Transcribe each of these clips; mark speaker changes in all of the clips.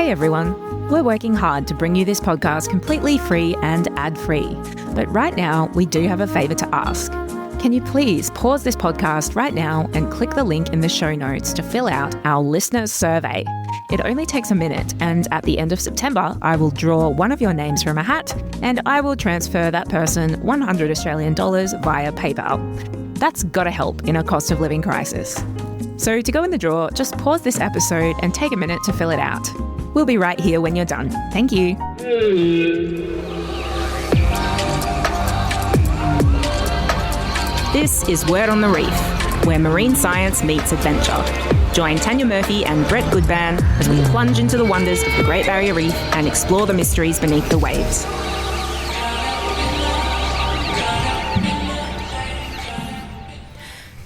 Speaker 1: Hey everyone, we're working hard to bring you this podcast completely free and ad-free. But right now, we do have a favour to ask. Can you please pause this podcast right now and click the link in the show notes to fill out our listener survey? It only takes a minute, and at the end of September, I will draw one of your names from a hat and I will transfer that person $100 Australian via PayPal. That's gotta help in a cost of living crisis. So to go in the draw, just pause this episode and take a minute to fill it out. We'll be right here when you're done. Thank you. This is Word on the Reef, where marine science meets adventure. Join Tanya Murphy and Brett Goodban as we plunge into the wonders of the Great Barrier Reef and explore the mysteries beneath the waves.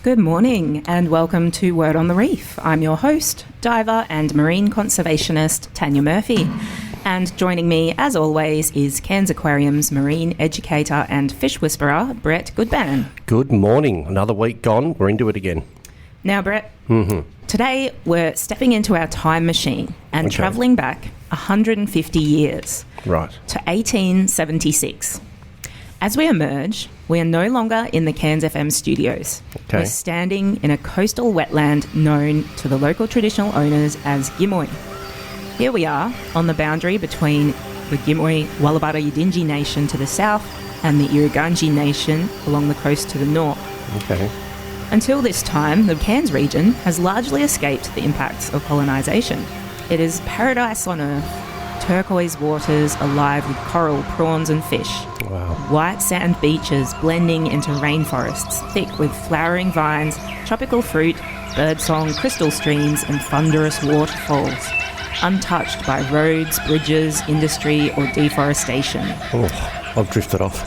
Speaker 1: Good morning and welcome to Word on the Reef. I'm your host, diver and marine conservationist Tanya Murphy. And joining me, as always, is Cairns Aquarium's marine educator and fish whisperer, Brett Goodban.
Speaker 2: Good morning. Another week gone. We're into it again.
Speaker 1: Now, Brett, today we're stepping into our time machine and travelling back 150 years.
Speaker 2: Right.
Speaker 1: To 1876. As we emerge, we are no longer in the Cairns FM studios.
Speaker 2: Okay.
Speaker 1: We're standing in a coastal wetland known to the local traditional owners as Gimoi. Here we are on the boundary between the Gimoi Yirrganydji Nation to the south and the Yirrganydji Nation along the coast to the north.
Speaker 2: Okay.
Speaker 1: Until this time, the Cairns region has largely escaped the impacts of colonisation. It is paradise on earth. Turquoise waters alive with coral, prawns and fish.
Speaker 2: Wow.
Speaker 1: White sand beaches blending into rainforests thick with flowering vines, tropical fruit, birdsong, crystal streams and thunderous waterfalls. Untouched by roads, bridges, industry or deforestation.
Speaker 2: Oh, I've drifted off.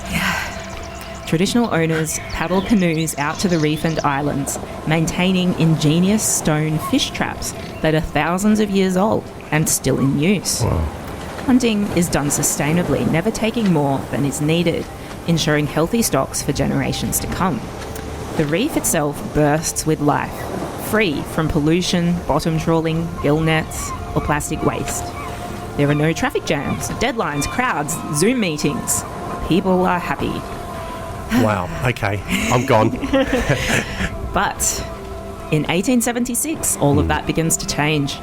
Speaker 1: Traditional owners paddle canoes out to the reef and islands, maintaining ingenious stone fish traps that are thousands of years old and still in use.
Speaker 2: Wow.
Speaker 1: Hunting is done sustainably, never taking more than is needed, ensuring healthy stocks for generations to come. The reef itself bursts with life, free from pollution, bottom trawling, gill nets, or plastic waste. There are no traffic jams, deadlines, crowds, Zoom meetings. People are happy.
Speaker 2: Wow, okay, I'm gone.
Speaker 1: But in 1876, all of that begins to change.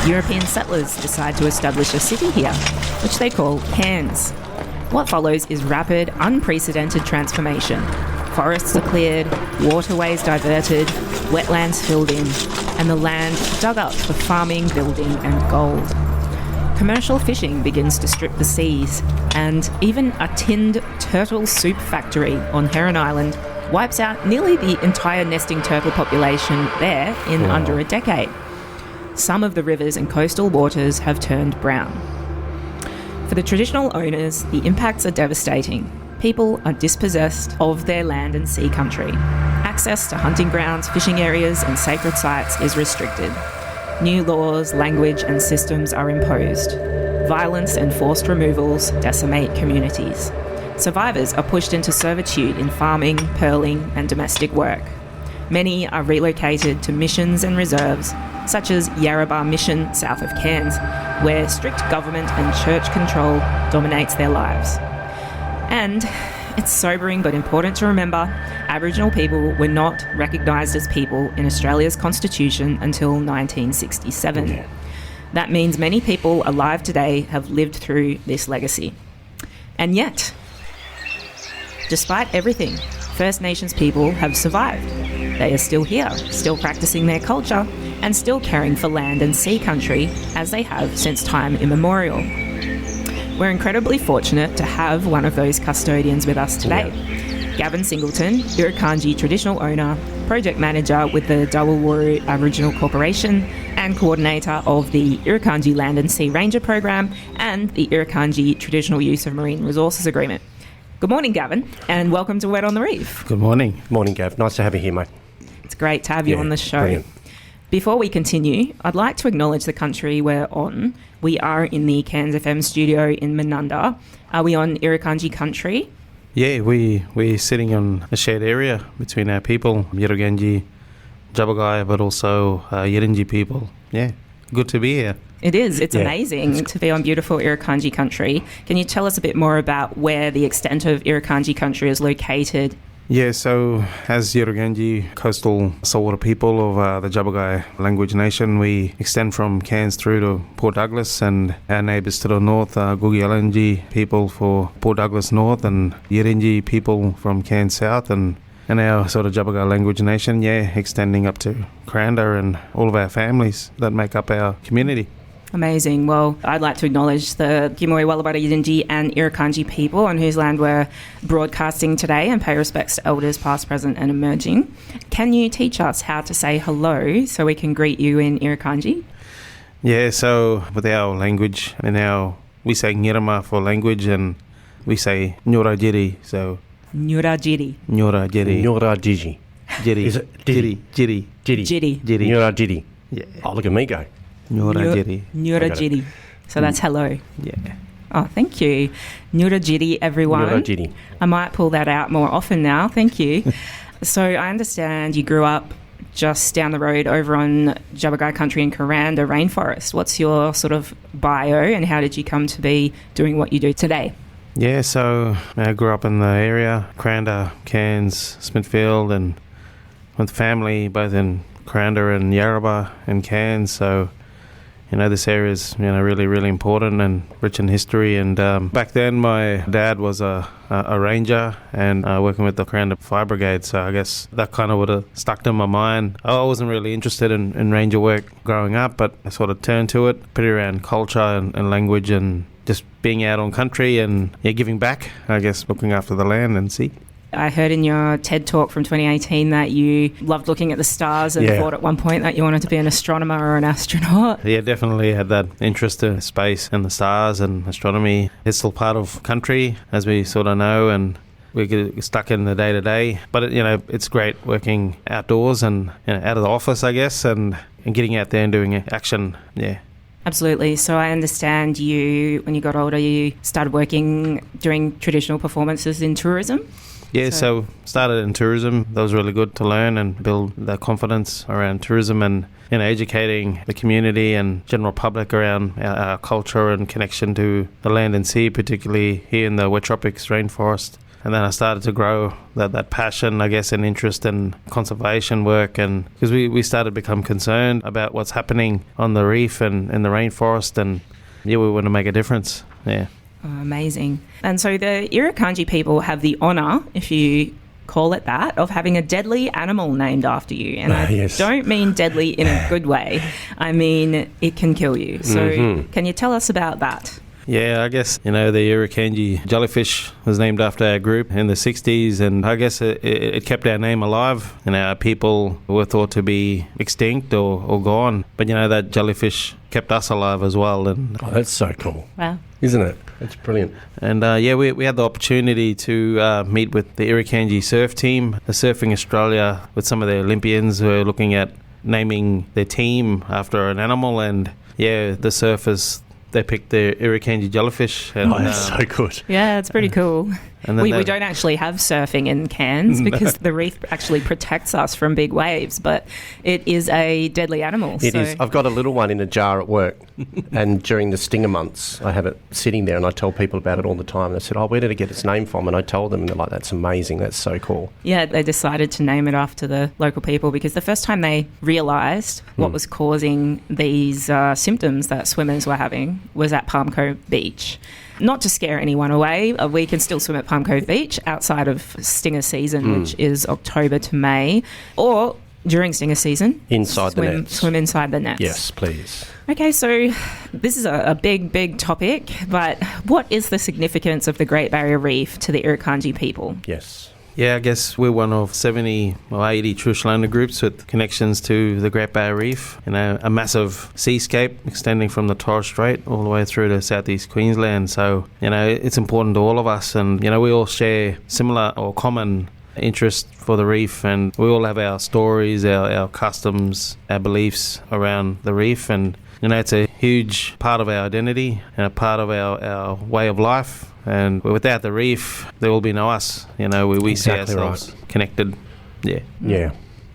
Speaker 1: European settlers decide to establish a city here, which they call Cairns. What follows is rapid, unprecedented transformation. Forests are cleared, waterways diverted, wetlands filled in, and the land dug up for farming, building and gold. Commercial fishing begins to strip the seas, and even a tinned turtle soup factory on Heron Island wipes out nearly the entire nesting turtle population there in under a decade. Some of the rivers and coastal waters have turned brown. For the traditional owners, the impacts are devastating. People are dispossessed of their land and sea country. Access to hunting grounds, fishing areas and sacred sites is restricted. New laws, language and systems are imposed. Violence and forced removals decimate communities. Survivors are pushed into servitude in farming, pearling and domestic work. Many are relocated to missions and reserves, such as Yarrabah Mission south of Cairns, where strict government and church control dominates their lives. And it's sobering but important to remember, Aboriginal people were not recognised as people in Australia's Constitution until 1967. That means many people alive today have lived through this legacy. And yet, despite everything, First Nations people have survived. They are still here, still practising their culture, and still caring for land and sea country as they have since time immemorial. We're incredibly fortunate to have one of those custodians with us today. Gavin Singleton, Yirrganydji traditional owner, project manager with the Dawulwuru Aboriginal Corporation and coordinator of the Yirrganydji Land and Sea Ranger Program and the Yirrganydji Traditional Use of Marine Resources Agreement. Good morning, Gavin, and welcome to Word on the Reef.
Speaker 3: Good morning.
Speaker 2: Morning, Gav. Nice to have you here, mate.
Speaker 1: It's great to have you on the show.
Speaker 2: Brilliant.
Speaker 1: Before we continue, I'd like to acknowledge the country we're on. We are in the Cairns FM studio in Menunda. Are we on Yirrganydji country?
Speaker 3: Yeah, we're sitting on a shared area between our people, Yirrganydji, Jabagai, but also Yirrganydji people. Yeah, good to be here.
Speaker 1: It is. It's amazing to be on beautiful Yirrganydji country. Can you tell us a bit more about where the extent of Yirrganydji country is located?
Speaker 3: Yeah, so as Yirrganydji, coastal saltwater people of the Jabagai language nation, we extend from Cairns through to Port Douglas, and our neighbours to the north are Owner people for Port Douglas North, and Yirrganydji people from Cairns South, and our sort of Jabagai language nation, extending up to Cranda and all of our families that make up our community.
Speaker 1: Amazing. Well, I'd like to acknowledge the Gimoy Wallabada Yirrganydji and Yirrganydji people on whose land we're broadcasting today, and pay respects to elders past, present and emerging. Can you teach us how to say hello so we can greet you in Yirrganydji?
Speaker 3: Yeah, so with our language, we say Ngirama for language, and we say Yirrganydji, so
Speaker 1: Yirrganydji.
Speaker 3: Yirrganydji.
Speaker 2: Yirrganydji.
Speaker 3: Jiri.
Speaker 2: Is it Diddy?
Speaker 3: Jiri.
Speaker 1: Jiri.
Speaker 2: Yirrganydji.
Speaker 3: Yeah.
Speaker 2: Oh, look at me go.
Speaker 3: Yirrganydji.
Speaker 1: Yirrganydji. So that's hello.
Speaker 3: Yeah.
Speaker 1: Oh, thank you. Yirrganydji, everyone.
Speaker 2: Yirrganydji.
Speaker 1: I might pull that out more often now. Thank you. So I understand you grew up just down the road over on Jabagai country in Kuranda rainforest. What's your sort of bio, and how did you come to be doing what you do today?
Speaker 3: Yeah, so I grew up in the area, Cranda, Cairns, Smithfield, and with family both in Cranda and Yarrabah and Cairns. So, this area is, really, really important and rich in history. And back then, my dad was a ranger and working with the Cranda Fire Brigade. So I guess that kind of would have stuck in my mind. I wasn't really interested in ranger work growing up, but I sort of turned to it, pretty around culture and language and just being out on country and giving back, I guess, looking after the land and sea.
Speaker 1: I heard in your TED Talk from 2018 that you loved looking at the stars and thought at one point that you wanted to be an astronomer or an astronaut.
Speaker 3: Yeah, definitely had that interest in space and the stars and astronomy. It's still part of country, as we sort of know, and we get stuck in the day-to-day. But, it's great working outdoors and out of the office, I guess, and getting out there and doing action,
Speaker 1: Absolutely. So I understand when you got older, you started working doing traditional performances in tourism?
Speaker 3: Yeah, so started in tourism. That was really good to learn and build that confidence around tourism and educating the community and general public around our culture and connection to the land and sea, particularly here in the wet tropics rainforest. And then I started to grow that passion, I guess, and interest in conservation work, and because we started to become concerned about what's happening on the reef and in the rainforest, and we want to make a difference. Yeah.
Speaker 1: Oh, amazing. And so the Yirrganydji people have the honour, if you call it that, of having a deadly animal named after you. And I don't mean deadly in a good way. I mean it can kill you. So can you tell us about that?
Speaker 3: Yeah, I guess, the Yirrganydji jellyfish was named after our group in the 60s, and I guess it kept our name alive. Our people were thought to be extinct or gone, but, that jellyfish kept us alive as well. And
Speaker 2: that's so cool.
Speaker 1: Wow.
Speaker 2: Isn't it? It's brilliant.
Speaker 3: And, we had the opportunity to meet with the Yirrganydji surf team, the Surfing Australia, with some of the Olympians who are looking at naming their team after an animal, and, the surfers, they picked the Yirrganydji jellyfish. And,
Speaker 2: that's so good.
Speaker 1: Yeah, it's pretty cool.
Speaker 3: And
Speaker 1: we don't actually have surfing in Cairns because the reef actually protects us from big waves, but it is a deadly animal.
Speaker 2: It is. I've got a little one in a jar at work, and during the stinger months, I have it sitting there, and I tell people about it all the time. And I said, where did it get its name from? And I told them, and they're like, that's amazing. That's so cool.
Speaker 1: Yeah, they decided to name it after the local people because the first time they realised what was causing these symptoms that swimmers were having was at Palm Cove Beach. Not to scare anyone away, we can still swim at Palm Cove Beach outside of stinger season, which is October to May, or during stinger season.
Speaker 2: Inside the nets.
Speaker 1: Swim inside the nets.
Speaker 2: Yes, please.
Speaker 1: Okay, so this is a big, big topic, but what is the significance of the Great Barrier Reef to the Yirrganydji people?
Speaker 2: Yes.
Speaker 3: Yeah, I guess we're one of 70 or 80 traditional owner groups with connections to the Great Barrier Reef, a massive seascape extending from the Torres Strait all the way through to southeast Queensland. So, it's important to all of us, and, we all share similar or common interest for the reef, and we all have our stories, our customs, our beliefs around the reef, and it's a huge part of our identity and a part of our way of life. And without the reef, there will be no us. We
Speaker 2: Exactly
Speaker 3: see ourselves connected. Yeah.
Speaker 2: Yeah.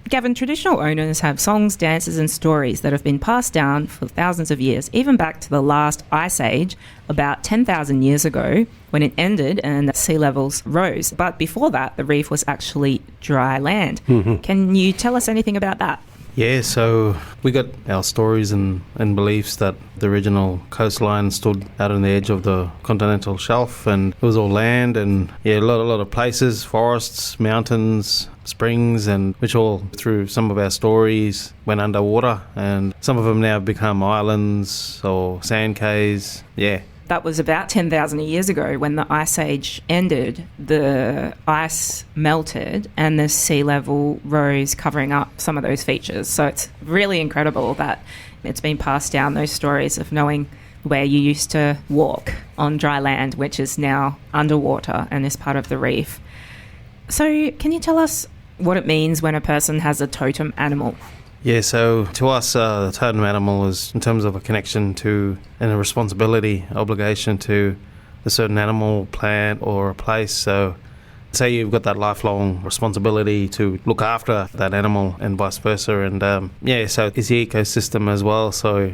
Speaker 1: Gavin, traditional owners have songs, dances and stories that have been passed down for thousands of years, even back to the last ice age, about 10,000 years ago, when it ended and sea levels rose. But before that, the reef was actually dry land.
Speaker 2: Mm-hmm.
Speaker 1: Can you tell us anything about that?
Speaker 3: Yeah, so we got our stories and beliefs that the original coastline stood out on the edge of the continental shelf, and it was all land, and a lot of places, forests, mountains, springs, and which all through some of our stories went underwater, and some of them now have become islands or sand cays. Yeah.
Speaker 1: That was about 10,000 years ago when the ice age ended. The ice melted and the sea level rose, covering up some of those features. So it's really incredible that it's been passed down, those stories of knowing where you used to walk on dry land, which is now underwater and is part of the reef. So can you tell us what it means when a person has a totem animal?
Speaker 3: Yeah, so to us, the totem animal is in terms of a connection to and a responsibility, obligation to a certain animal, plant or a place. So say you've got that lifelong responsibility to look after that animal and vice versa. And so it's the ecosystem as well. So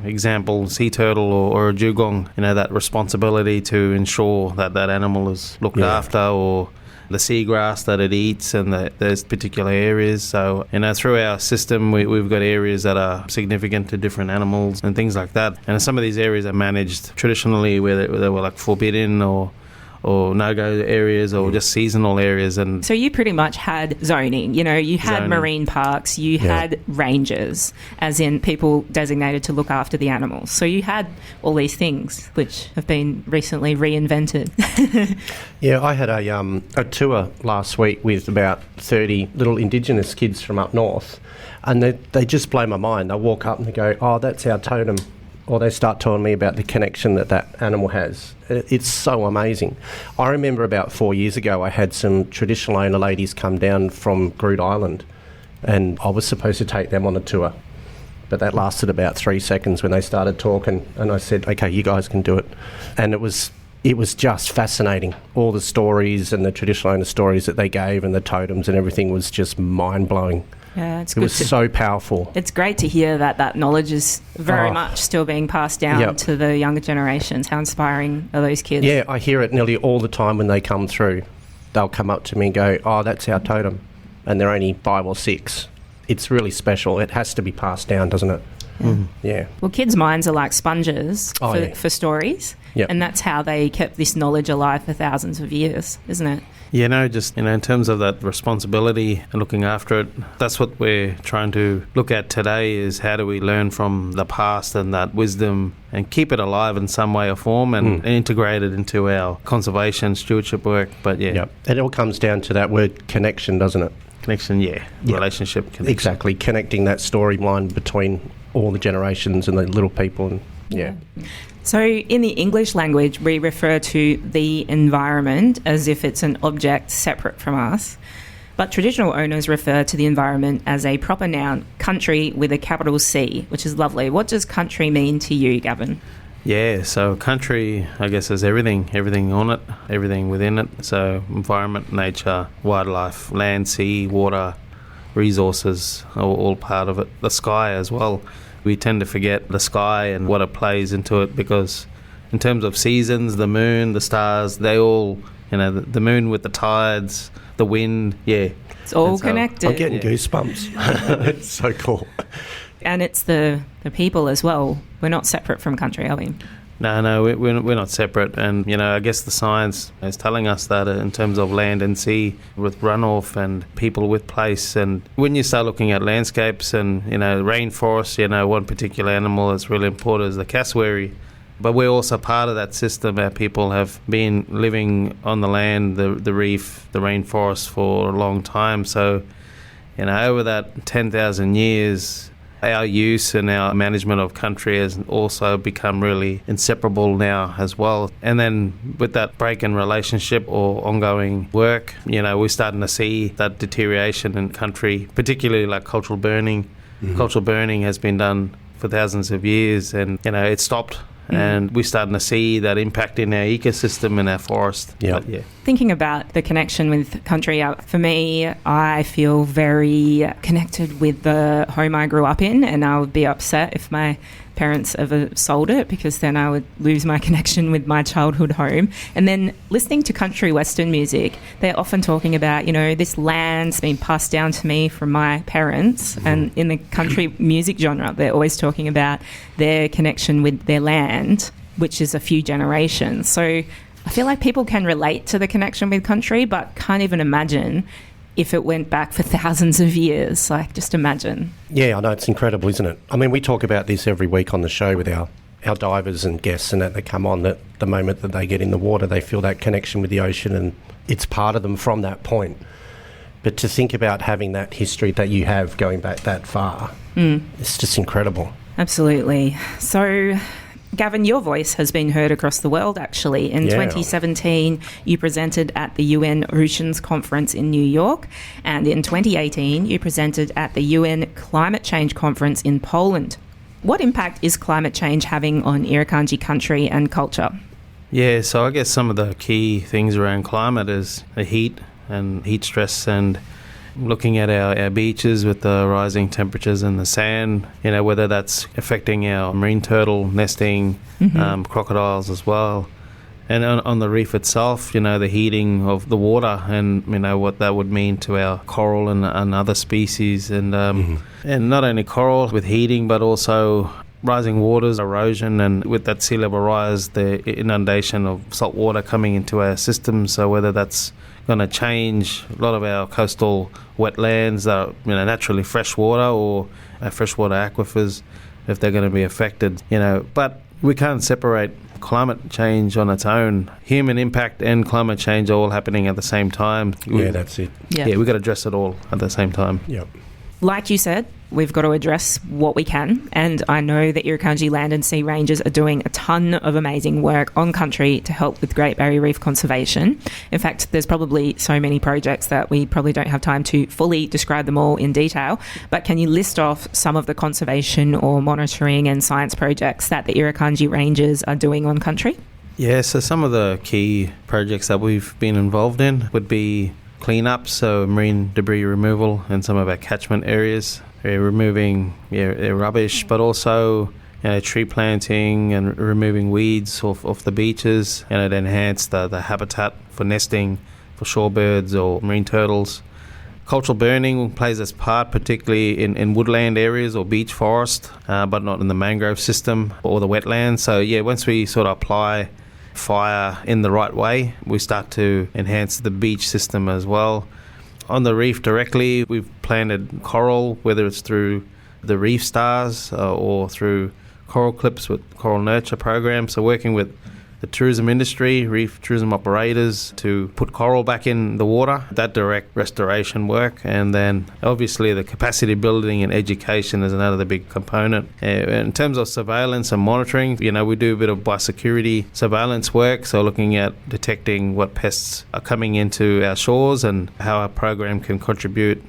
Speaker 3: example, sea turtle or a dugong, that responsibility to ensure that that animal is looked after, or the seagrass that it eats and there's particular areas. So, through our system, we've got areas that are significant to different animals and things like that. And some of these areas are managed traditionally where they were like forbidden or no-go areas or just seasonal areas. And
Speaker 1: so you pretty much had zoning, you had
Speaker 3: zoning.
Speaker 1: Marine parks, you had rangers, as in people designated to look after the animals. So you had all these things which have been recently reinvented.
Speaker 2: Yeah, I had a tour last week with about 30 little Indigenous kids from up north, and they just blow my mind. They walk up and they go, "Oh, that's our totem." Or they start telling me about the connection that animal has. It's so amazing. I remember about 4 years ago, I had some traditional owner ladies come down from Groot Island, and I was supposed to take them on a tour. But that lasted about 3 seconds when they started talking, and I said, "Okay, you guys can do it." And it was just fascinating. All the stories and the traditional owner stories that they gave and the totems and everything was just mind-blowing.
Speaker 1: Yeah, it's
Speaker 2: It
Speaker 1: good.
Speaker 2: was so powerful.
Speaker 1: It's great to hear that knowledge is very much still being passed down to the younger generations. How inspiring are those kids?
Speaker 2: Yeah, I hear it nearly all the time when they come through. They'll come up to me and go, "Oh, that's our totem." And they're only 5 or 6. It's really special. It has to be passed down, doesn't it?
Speaker 3: Mm-hmm.
Speaker 2: Yeah.
Speaker 1: Well, kids' minds are like sponges for stories.
Speaker 2: Yep.
Speaker 1: And that's how they kept this knowledge alive for thousands of years, isn't it?
Speaker 3: Yeah, just, in terms of that responsibility and looking after it, that's what we're trying to look at today, is how do we learn from the past and that wisdom and keep it alive in some way or form and integrate it into our conservation stewardship work. But
Speaker 2: Yep. It all comes down to that word connection, doesn't it?
Speaker 3: Connection, relationship connection.
Speaker 2: Exactly, connecting that storyline between all the generations and the little people.
Speaker 1: So in the English language, we refer to the environment as if it's an object separate from us. But traditional owners refer to the environment as a proper noun, country with a capital C, which is lovely. What does country mean to you, Gavin?
Speaker 3: Yeah, so country, I guess, is everything on it, everything within it. So environment, nature, wildlife, land, sea, water, resources are all part of it. The sky as well. We tend to forget the sky and what it plays into it, because in terms of seasons, the moon, the stars, they all, the moon with the tides, the wind,
Speaker 1: It's all connected.
Speaker 2: I'm getting goosebumps. It's so cool.
Speaker 1: And it's the people as well. We're not separate from country, are we?
Speaker 3: No, we're not separate. And, I guess the science is telling us that in terms of land and sea with runoff and people with place. And when you start looking at landscapes and, rainforests, one particular animal that's really important is the cassowary. But we're also part of that system. Our people have been living on the land, the reef, the rainforest for a long time. So, over that 10,000 years, our use and our management of country has also become really inseparable now as well. And then with that break in relationship or ongoing work, we're starting to see that deterioration in country, particularly like cultural burning. Mm-hmm. Cultural burning has been done for thousands of years, and it stopped and we're starting to see that impact in our ecosystem and our forest.
Speaker 2: Yeah.
Speaker 3: But, yeah.
Speaker 1: Thinking about the connection with country, for me, I feel very connected with the home I grew up in, and I would be upset if my parents ever sold it, because then I would lose my connection with my childhood home. And then listening to country western music, they're often talking about, this land's been passed down to me from my parents. And in the country music genre, they're always talking about their connection with their land, which is a few generations. So I feel like people can relate to the connection with country, but can't even imagine if it went back for thousands of years. Like, just imagine.
Speaker 2: Yeah, I know, it's incredible, isn't it? I mean, we talk about this every week on the show with our divers and guests, and that they come on, that the moment that they get in the water, they feel that connection with the ocean, and it's part of them from that point. But to think about having that history that you have going back that far, it's just incredible.
Speaker 1: Absolutely. So, Gavin, your voice has been heard across the world, actually. In 2017, you presented at the UN Oceans Conference in New York, and in 2018, you presented at the UN Climate Change Conference in Poland. What impact is climate change having on Yirrganydji country and culture?
Speaker 3: Yeah, so I guess some of the key things around climate is the heat and heat stress, and looking at our beaches with the rising temperatures and the sand, whether that's affecting our marine turtle nesting, crocodiles as well. And on the reef itself, the heating of the water, and, what that would mean to our coral and other species. And and not only coral with heating, but also rising waters, erosion, and with that sea level rise, the inundation of salt water coming into our system. So whether that's going to change a lot of our coastal wetlands that are naturally freshwater, or our freshwater aquifers, if they're going to be affected. But we can't separate climate change on its own. Human impact and climate change are all happening at the same time.
Speaker 2: Yeah, that's it.
Speaker 1: Yeah,
Speaker 3: we've got to address it all at the same time.
Speaker 2: Yep.
Speaker 1: Like you said, we've got to address what we can, and I know that Yirrganydji Land and Sea Rangers are doing a ton of amazing work on country to help with Great Barrier Reef conservation. In fact, there's probably so many projects that we probably don't have time to fully describe them all in detail, but can you list off some of the conservation or monitoring and science projects that the Yirrganydji Rangers are doing on country?
Speaker 3: Yeah, so some of the key projects that we've been involved in would be cleanup, so marine debris removal in some of our catchment areas, removing rubbish, but also tree planting and removing weeds off the beaches, and it enhanced the habitat for nesting for shorebirds or marine turtles. Cultural burning plays its part, particularly in woodland areas or beach forest, but not in the mangrove system or the wetlands. So once we sort of apply fire in the right way, we start to enhance the beach system as well. On the reef directly, we've planted coral, whether it's through the Reef Stars or through coral clips with coral nurture programs. So working with the tourism industry, reef tourism operators, to put coral back in the water, that direct restoration work. And then obviously the capacity building and education is another big component. In terms of surveillance and monitoring, we do a bit of biosecurity surveillance work, so looking at detecting what pests are coming into our shores and how our program can contribute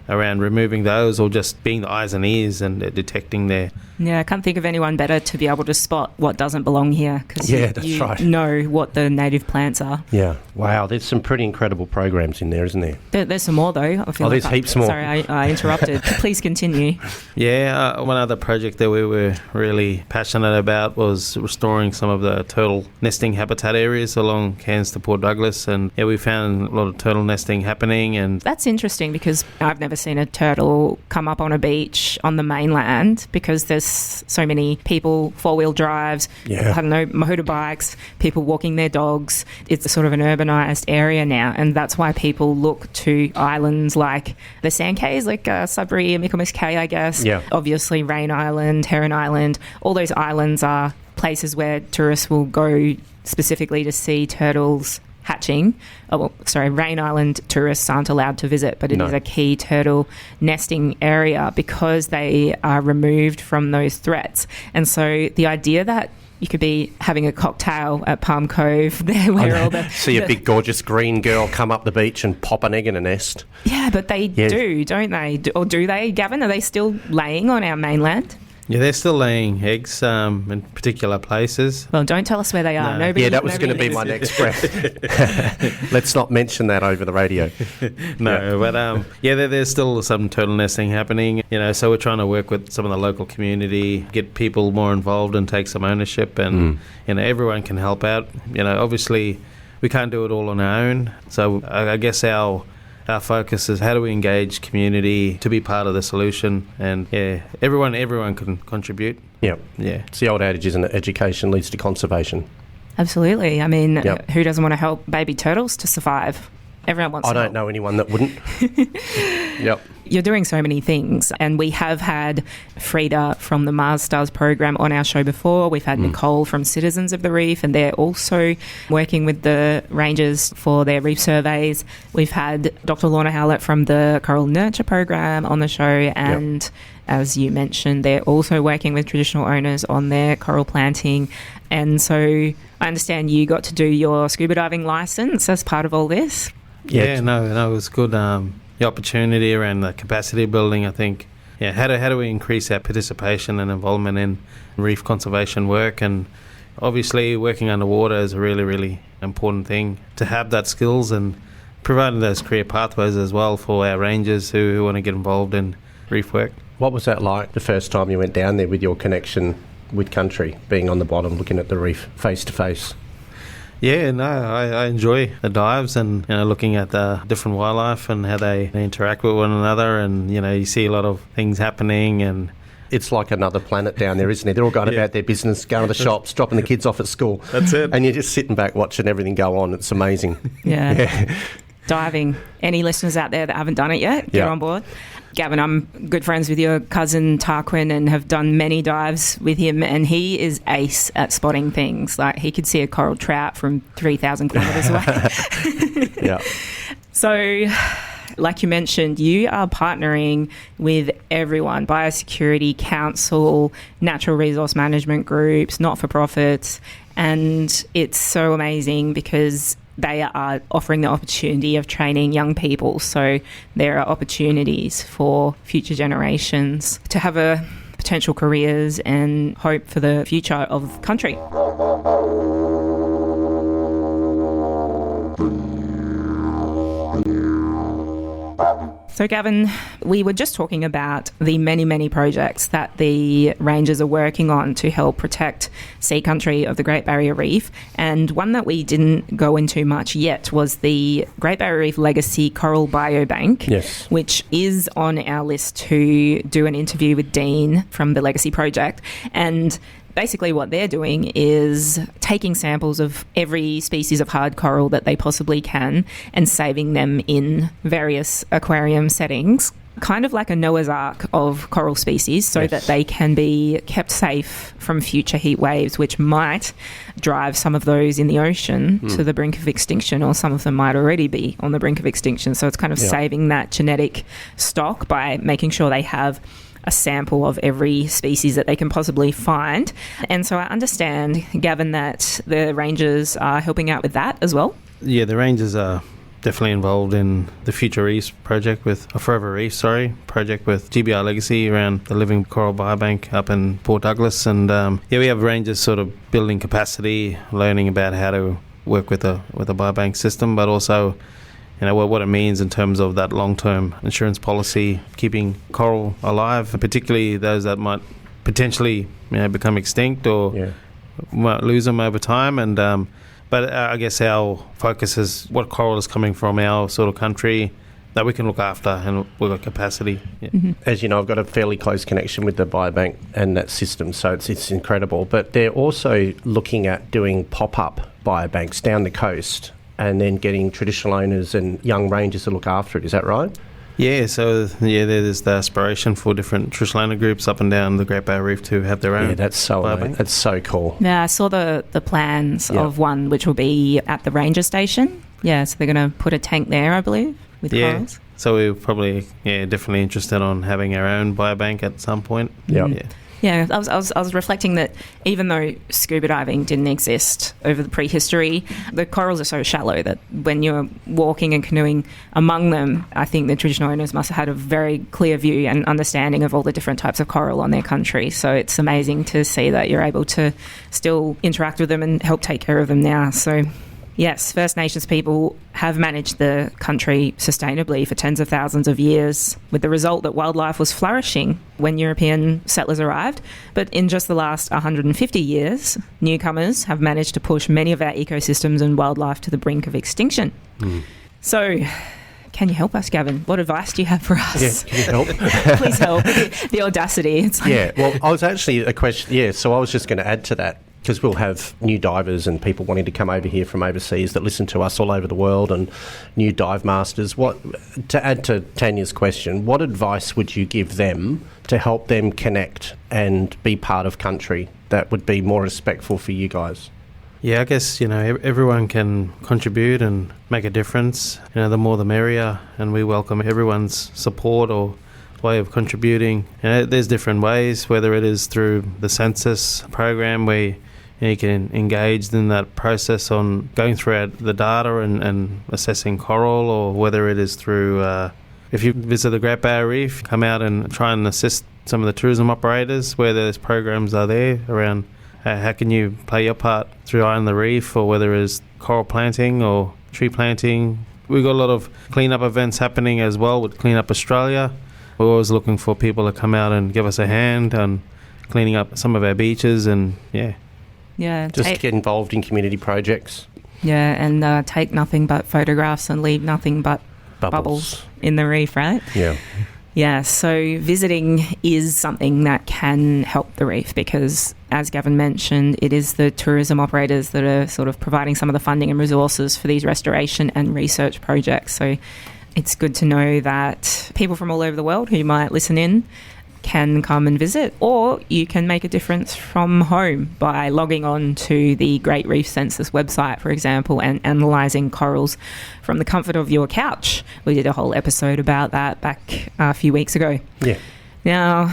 Speaker 3: around removing those, or just being the eyes and ears and detecting there.
Speaker 1: Yeah, I can't think of anyone better to be able to spot what doesn't belong here, because you
Speaker 2: right.
Speaker 1: know what the native plants are.
Speaker 2: Yeah. Wow, there's some pretty incredible programs in there, isn't there?
Speaker 1: There's some more, though. I feel
Speaker 2: there's heaps more.
Speaker 1: Sorry, I interrupted. Please continue.
Speaker 3: Yeah, one other project that we were really passionate about was restoring some of the turtle nesting habitat areas along Cairns to Port Douglas, and we found a lot of turtle nesting happening. And
Speaker 1: that's interesting, because I've never seen a turtle come up on a beach on the mainland, because there's so many people, four-wheel drives, motorbikes, people walking their dogs. It's a sort of an urbanised area now, and that's why people look to islands like the Sand Cays, like Sudbury and Michaelmas Cay, I guess.
Speaker 2: Yeah.
Speaker 1: Obviously, Rain Island, Heron Island, all those islands are places where tourists will go specifically to see turtles hatching. Rain Island tourists aren't allowed to visit, but it is a key turtle nesting area because they are removed from those threats. And so the idea that you could be having a cocktail at Palm Cove there, where all the
Speaker 2: see a big gorgeous green girl come up the beach and pop an egg in a nest.
Speaker 1: Yeah, but they do, don't they? Or do they, Gavin? Are they still laying on our mainland?
Speaker 3: Yeah, they're still laying eggs in particular places.
Speaker 1: Well, don't tell us where they are.
Speaker 3: No.
Speaker 1: Nobody,
Speaker 2: That was going to be my next breath. Let's not mention that over the radio.
Speaker 3: But there's still some turtle nesting happening. So we're trying to work with some of the local community, get people more involved and take some ownership, and everyone can help out. Obviously we can't do it all on our own. So I guess our focus is how do we engage community to be part of the solution, and everyone can contribute. Yeah.
Speaker 2: It's the old adage, isn't it? Education leads to conservation.
Speaker 1: Absolutely. I mean, who doesn't want to help baby turtles to survive? Everyone wants to help.
Speaker 2: I don't know anyone that wouldn't. Yep.
Speaker 1: You're doing so many things, and we have had Frida from the Mars Stars program on our show before. We've had Nicole from Citizens of the Reef, and they're also working with the rangers for their reef surveys. We've had Dr. Lorna Howlett from the Coral Nurture program on the show, and as you mentioned, they're also working with traditional owners on their coral planting. And so I understand you got to do your scuba diving license as part of all this.
Speaker 3: It was good. The opportunity around the capacity building, I think. How do we increase our participation and involvement in reef conservation work? And obviously working underwater is a really, really important thing to have that skills, and providing those career pathways as well for our rangers who want to get involved in reef work.
Speaker 2: What was that like the first time you went down there with your connection with country, being on the bottom looking at the reef face to face?
Speaker 3: I enjoy the dives and looking at the different wildlife and how they interact with one another, and you see a lot of things happening, and
Speaker 2: it's like another planet down there, isn't it? They're all going about their business, going to the shops, dropping the kids off at school.
Speaker 3: That's it.
Speaker 2: And you're just sitting back watching everything go on. It's amazing.
Speaker 1: Yeah. Diving. Any listeners out there that haven't done it yet, get on board. Gavin, I'm good friends with your cousin Tarquin and have done many dives with him, and he is ace at spotting things. Like, he could see a coral trout from 3,000 kilometres away.
Speaker 2: Yeah.
Speaker 1: So, like you mentioned, you are partnering with everyone: biosecurity council, natural resource management groups, not-for-profits, and it's so amazing because they are offering the opportunity of training young people. So there are opportunities for future generations to have potential careers and hope for the future of the country. So, Gavin, we were just talking about the many, many projects that the rangers are working on to help protect sea country of the Great Barrier Reef. And one that we didn't go into much yet was the Great Barrier Reef Legacy Coral Biobank, which is on our list to do an interview with Dean from the Legacy Project. And basically what they're doing is taking samples of every species of hard coral that they possibly can and saving them in various aquarium settings, kind of like a Noah's Ark of coral species, so that they can be kept safe from future heat waves, which might drive some of those in the ocean to the brink of extinction, or some of them might already be on the brink of extinction. So it's kind of saving that genetic stock by making sure they have a sample of every species that they can possibly find. And so I understand, Gavin, that the rangers are helping out with that as well.
Speaker 3: Yeah, the rangers are definitely involved in the Future Reefs project Forever Reefs project with GBR Legacy around the Living Coral Biobank up in Port Douglas. And we have rangers sort of building capacity, learning about how to work with a biobank system, but also what it means in terms of that long-term insurance policy, keeping coral alive, particularly those that might potentially become extinct or might lose them over time. And but I guess our focus is what coral is coming from our sort of country that we can look after, and we've got capacity.
Speaker 2: As you know, I've got a fairly close connection with the biobank and that system, so it's incredible. But they're also looking at doing pop-up biobanks down the coast, and then getting traditional owners and young rangers to look after it. Is that right?
Speaker 3: Yeah, so there's the aspiration for different traditional owner groups up and down the Great Barrier Reef to have their own.
Speaker 2: Yeah, that's so cool.
Speaker 1: Yeah, I saw the plans of one which will be at the ranger station. Yeah, so they're going to put a tank there, I believe, with corals.
Speaker 3: So we're probably definitely interested on having our own biobank at some point.
Speaker 2: Yeah.
Speaker 1: Yeah, I was reflecting that even though scuba diving didn't exist over the prehistory, the corals are so shallow that when you're walking and canoeing among them, I think the traditional owners must have had a very clear view and understanding of all the different types of coral on their country. So it's amazing to see that you're able to still interact with them and help take care of them now. So yes, First Nations people have managed the country sustainably for tens of thousands of years, with the result that wildlife was flourishing when European settlers arrived. But in just the last 150 years, newcomers have managed to push many of our ecosystems and wildlife to the brink of extinction. So, can you help us, Gavin? What advice do you have for us?
Speaker 2: Yeah, can you help?
Speaker 1: Please help. The audacity. It's like,
Speaker 2: Yeah, well, I was actually a question. Yeah, so I was just going to add to that, because we'll have new divers and people wanting to come over here from overseas that listen to us all over the world, and new dive masters. To add to Tanya's question, what advice would you give them to help them connect and be part of country that would be more respectful for you guys?
Speaker 3: Yeah, I guess, everyone can contribute and make a difference. The more the merrier, and we welcome everyone's support or way of contributing. There's different ways, whether it is through the census program where you can engage in that process on going through the data and assessing coral, or whether it is through, if you visit the Great Barrier Reef, come out and try and assist some of the tourism operators where those programs are there around how can you play your part through Eye on the Reef, or whether it's coral planting or tree planting. We've got a lot of cleanup events happening as well with Clean Up Australia. We're always looking for people to come out and give us a hand on cleaning up some of our beaches, and
Speaker 2: just get involved in community projects.
Speaker 1: Yeah, and take nothing but photographs and leave nothing but bubbles in the reef, right?
Speaker 2: Yeah.
Speaker 1: Yeah, so visiting is something that can help the reef, because, as Gavin mentioned, it is the tourism operators that are sort of providing some of the funding and resources for these restoration and research projects. So it's good to know that people from all over the world who might listen in can come and visit, or you can make a difference from home by logging on to the Great Reef Census website, for example, and analysing corals from the comfort of your couch. We did a whole episode about that back a few weeks ago.
Speaker 2: Yeah.
Speaker 1: Now,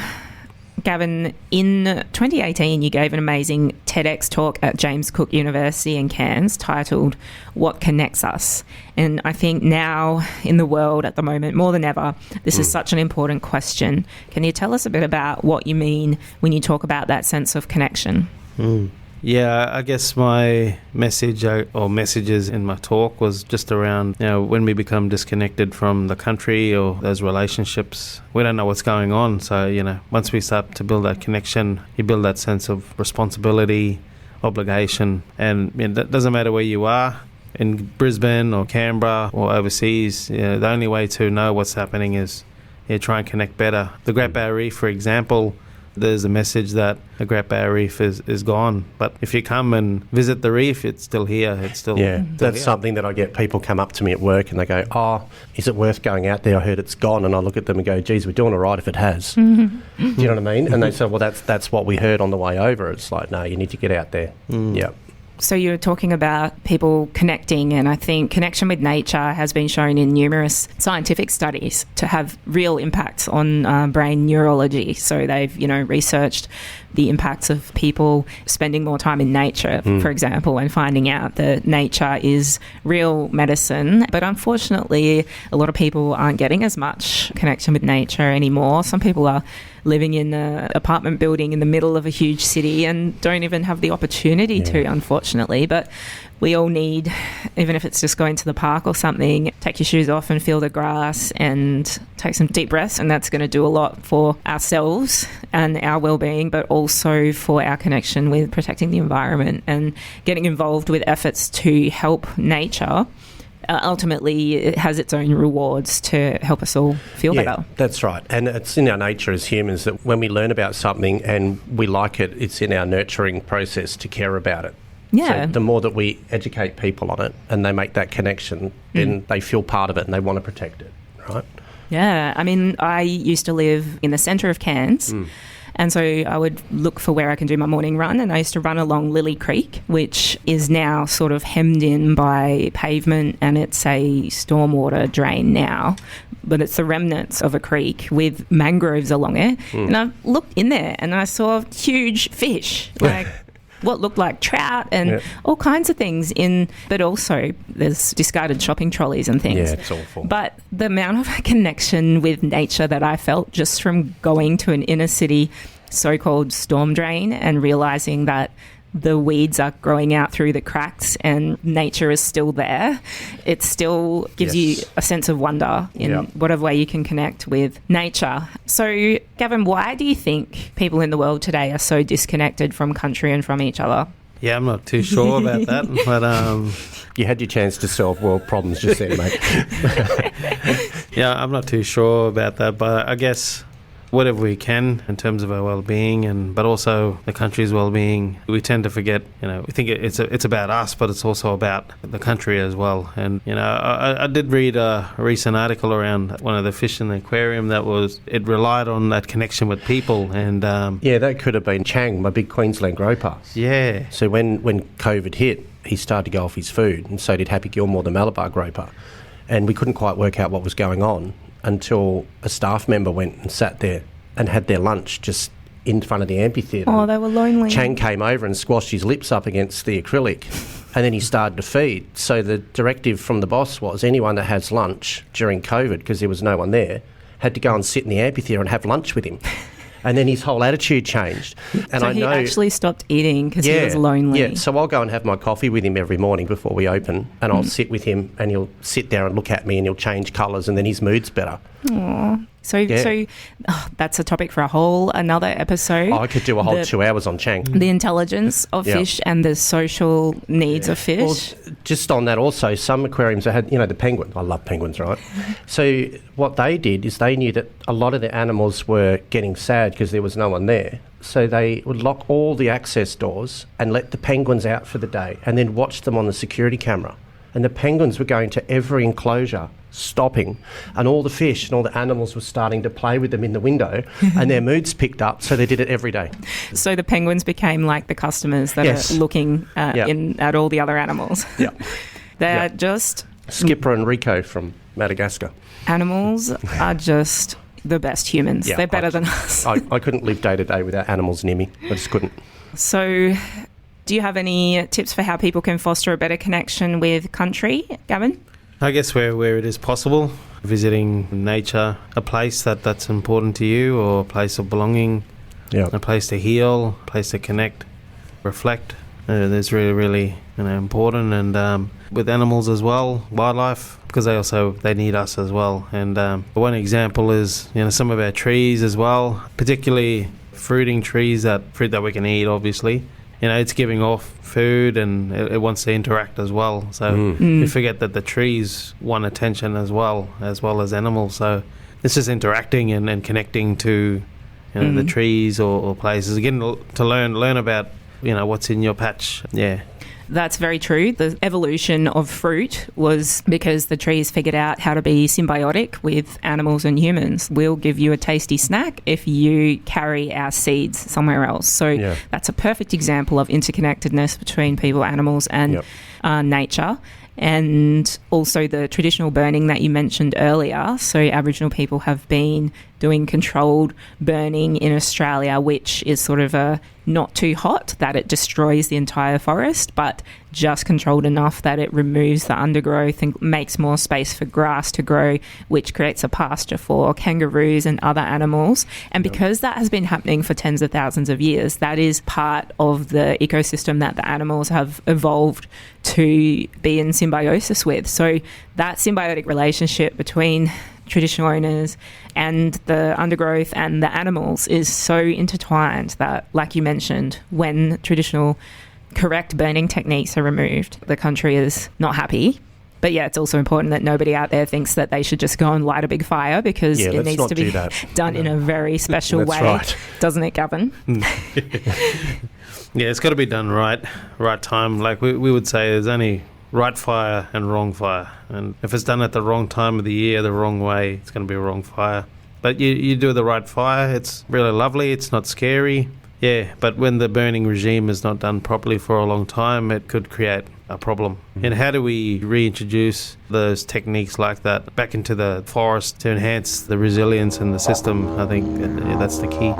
Speaker 1: Gavin, in 2018, you gave an amazing TEDx talk at James Cook University in Cairns titled What Connects Us? And I think now in the world at the moment, more than ever, this is such an important question. Can you tell us a bit about what you mean when you talk about that sense of connection?
Speaker 3: Yeah, I guess my message or messages in my talk was just around, when we become disconnected from the country or those relationships, we don't know what's going on. So, once we start to build that connection, you build that sense of responsibility, obligation, and that doesn't matter where you are, in Brisbane or Canberra or overseas. The only way to know what's happening is try and connect better. The Great Barrier Reef, for example, there's a message that the Great Barrier Reef is gone. But if you come and visit the reef, it's still here. It's still
Speaker 2: that's something that I get. People come up to me at work and they go, is it worth going out there? I heard it's gone. And I look at them and go, geez, we're doing all right if it has. Do you know what I mean? And they say, well, that's what we heard on the way over. It's like, no, you need to get out there. Yeah.
Speaker 1: So you're talking about people connecting, and I think connection with nature has been shown in numerous scientific studies to have real impacts on brain neurology. So they've, researched the impacts of people spending more time in nature, for example, and finding out that nature is real medicine. But unfortunately, a lot of people aren't getting as much connection with nature anymore. Some people are living in an apartment building in the middle of a huge city and don't even have the opportunity to, unfortunately. But we all need, even if it's just going to the park or something, take your shoes off and feel the grass and take some deep breaths, and that's going to do a lot for ourselves and our well-being, but also for our connection with protecting the environment and getting involved with efforts to help nature. Ultimately, it has its own rewards to help us all feel better.
Speaker 2: That's right. And it's in our nature as humans that when we learn about something and we like it, it's in our nurturing process to care about it.
Speaker 1: Yeah.
Speaker 2: So the more that we educate people on it and they make that connection, then they feel part of it and they want to protect it, right?
Speaker 1: Yeah. I mean, I used to live in the centre of Cairns. And so I would look for where I can do my morning run, and I used to run along Lily Creek, which is now sort of hemmed in by pavement, and it's a stormwater drain now, but it's the remnants of a creek with mangroves along it. And I looked in there and I saw huge fish, like what looked like trout and all kinds of things but also there's discarded shopping trolleys and things.
Speaker 2: Yeah, it's awful.
Speaker 1: But the amount of connection with nature that I felt just from going to an inner city so-called storm drain and realising that the weeds are growing out through the cracks and nature is still there, it still gives you a sense of wonder in whatever way you can connect with nature. So, Gavin, why do you think people in the world today are so disconnected from country and from each other?
Speaker 3: Yeah, I'm not too sure about that, but
Speaker 2: you had your chance to solve world problems just then, mate.
Speaker 3: yeah, I'm not too sure about that, but I guess whatever we can in terms of our well-being, but also the country's well-being. We tend to forget, we think it's about us, but it's also about the country as well. And, I did read a recent article around one of the fish in the aquarium it relied on that connection with people. And
Speaker 2: that could have been Chang, my big Queensland groper.
Speaker 3: Yeah.
Speaker 2: So when COVID hit, he started to go off his food, and so did Happy Gilmore, the Malabar groper. And we couldn't quite work out what was going on until a staff member went and sat there and had their lunch just in front of the amphitheatre.
Speaker 1: Oh, they were lonely.
Speaker 2: Chang came over and squashed his lips up against the acrylic, and then he started to feed. So the directive from the boss was anyone that has lunch during COVID, because there was no one there, had to go and sit in the amphitheatre and have lunch with him. And then his whole attitude changed. And
Speaker 1: so he actually stopped eating because he was lonely.
Speaker 2: Yeah, so I'll go and have my coffee with him every morning before we open, and I'll sit with him, and he'll sit there and look at me, and he'll change colours, and then his mood's better.
Speaker 1: Aww. So that's a topic for another episode.
Speaker 2: I could do a whole 2 hours on Chang.
Speaker 1: The intelligence of fish and the social needs of fish.
Speaker 2: Well, just on that also, some aquariums had, the penguin. I love penguins, right? So what they did is they knew that a lot of the animals were getting sad because there was no one there. So they would lock all the access doors and let the penguins out for the day and then watch them on the security camera. And the penguins were going to every enclosure, stopping, and all the fish and all the animals were starting to play with them in the window, and their moods picked up, so they did it every day.
Speaker 1: So the penguins became like the customers that are looking at all the other animals.
Speaker 2: Yeah.
Speaker 1: They're just...
Speaker 2: Skipper and Rico from Madagascar.
Speaker 1: Animals are just the best humans. They're better than us.
Speaker 2: I couldn't live day to day without animals near me. I just couldn't.
Speaker 1: So... do you have any tips for how people can foster a better connection with country, Gavin?
Speaker 3: I guess where it is possible, visiting nature, a place that's important to you, or a place of belonging, a place to heal, a place to connect, reflect. That's really, really important. And with animals as well, wildlife, because they need us as well. And one example is some of our trees as well, particularly fruit that we can eat, obviously. It's giving off food and it wants to interact as well. So we forget that the trees want attention as well as animals. So it's just interacting and connecting to the trees or places. Again, to learn about what's in your patch. Yeah.
Speaker 1: That's very true. The evolution of fruit was because the trees figured out how to be symbiotic with animals and humans. We'll give you a tasty snack if you carry our seeds somewhere else. So that's a perfect example of interconnectedness between people, animals and nature. And also the traditional burning that you mentioned earlier. So Aboriginal people have been doing controlled burning in Australia, which is sort of a not too hot that it destroys the entire forest, but just controlled enough that it removes the undergrowth and makes more space for grass to grow, which creates a pasture for kangaroos and other animals. And because that has been happening for tens of thousands of years, that is part of the ecosystem that the animals have evolved to be in symbiosis with. So that symbiotic relationship between traditional owners and the undergrowth and the animals is so intertwined that, like you mentioned, when traditional correct burning techniques are removed, the country is not happy. But it's also important that nobody out there thinks that they should just go and light a big fire, because it needs to be done in a very special way.
Speaker 2: Right.
Speaker 1: Doesn't it, Gavin?
Speaker 3: Yeah, it's got to be done right time. Like we would say, there's only right fire and wrong fire. And if it's done at the wrong time of the year, the wrong way, it's going to be a wrong fire. But you do the right fire, it's really lovely, it's not scary. Yeah, but when the burning regime is not done properly for a long time, it could create a problem. And how do we reintroduce those techniques like that back into the forest to enhance the resilience in the system? I think that's the key.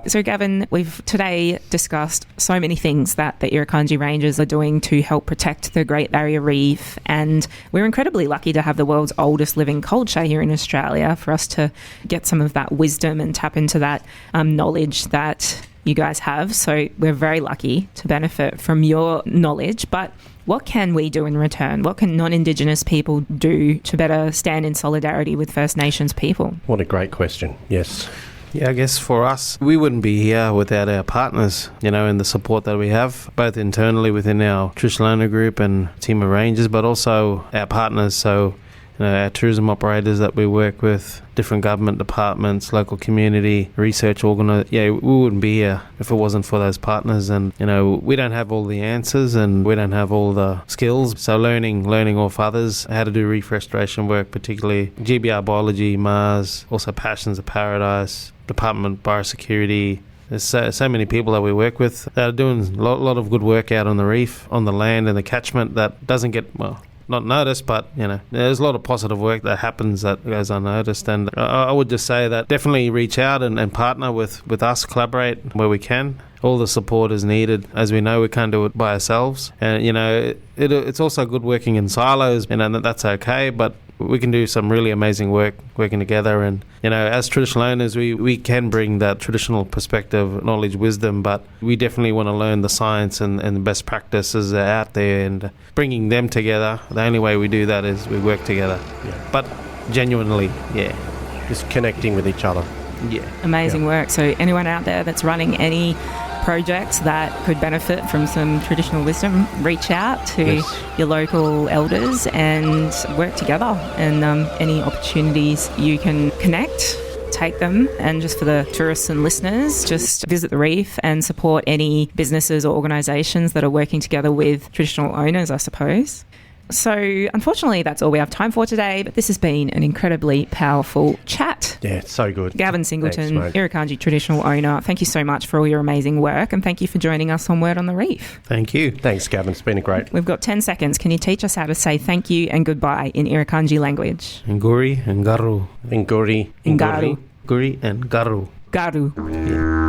Speaker 1: So Gavin, we've today discussed so many things that the Yirrganydji Rangers are doing to help protect the Great Barrier Reef, and we're incredibly lucky to have the world's oldest living culture here in Australia for us to get some of that wisdom and tap into that knowledge that you guys have. So we're very lucky to benefit from your knowledge, but what can we do in return? What can non-Indigenous people do to better stand in solidarity with First Nations people?
Speaker 2: What a great question. Yes.
Speaker 3: Yeah, I guess for us, we wouldn't be here without our partners, and the support that we have, both internally within our traditional owner group and team of rangers, but also our partners. So, our tourism operators that we work with, different government departments, local community, research organisations. Yeah, we wouldn't be here if it wasn't for those partners. And, we don't have all the answers and we don't have all the skills. So learning off others, how to do reef restoration work, particularly GBR Biology, Mars, also Passions of Paradise, Department of Biosecurity. There's so many people that we work with that are doing a lot of good work out on the reef, on the land and the catchment that doesn't get, not noticed, but there's a lot of positive work that happens that goes unnoticed. And I would just say that definitely reach out and partner with us, collaborate where we can. All the support is needed. As we know, we can't do it by ourselves. And it's also good working in silos, that's okay, but we can do some really amazing work working together. And as traditional owners, we can bring that traditional perspective, knowledge, wisdom, but we definitely want to learn the science and the best practices out there, and bringing them together. The only way we do that is we work together.
Speaker 2: Yeah.
Speaker 3: But genuinely,
Speaker 2: just connecting with each other.
Speaker 1: Amazing work. So anyone out there that's running any projects that could benefit from some traditional wisdom, reach out to your local elders and work together. And any opportunities you can connect, take them. And just for the tourists and listeners, just visit the reef and support any businesses or organisations that are working together with traditional owners, I suppose. So unfortunately, that's all we have time for today, but this has been an incredibly powerful chat.
Speaker 2: Yeah, it's so good.
Speaker 1: Gavin Singleton, Yirrganydji traditional owner, thank you so much for all your amazing work, and thank you for joining us on Word on the Reef.
Speaker 3: Thank you.
Speaker 2: Thanks, Gavin. It's been great.
Speaker 1: We've got 10 seconds. Can you teach us how to say thank you and goodbye in Yirrganydji language?
Speaker 3: Nguri and Garu.
Speaker 2: Nguri.
Speaker 1: Ngaru.
Speaker 3: Nguri and Garu.
Speaker 1: Garu.
Speaker 3: Yeah.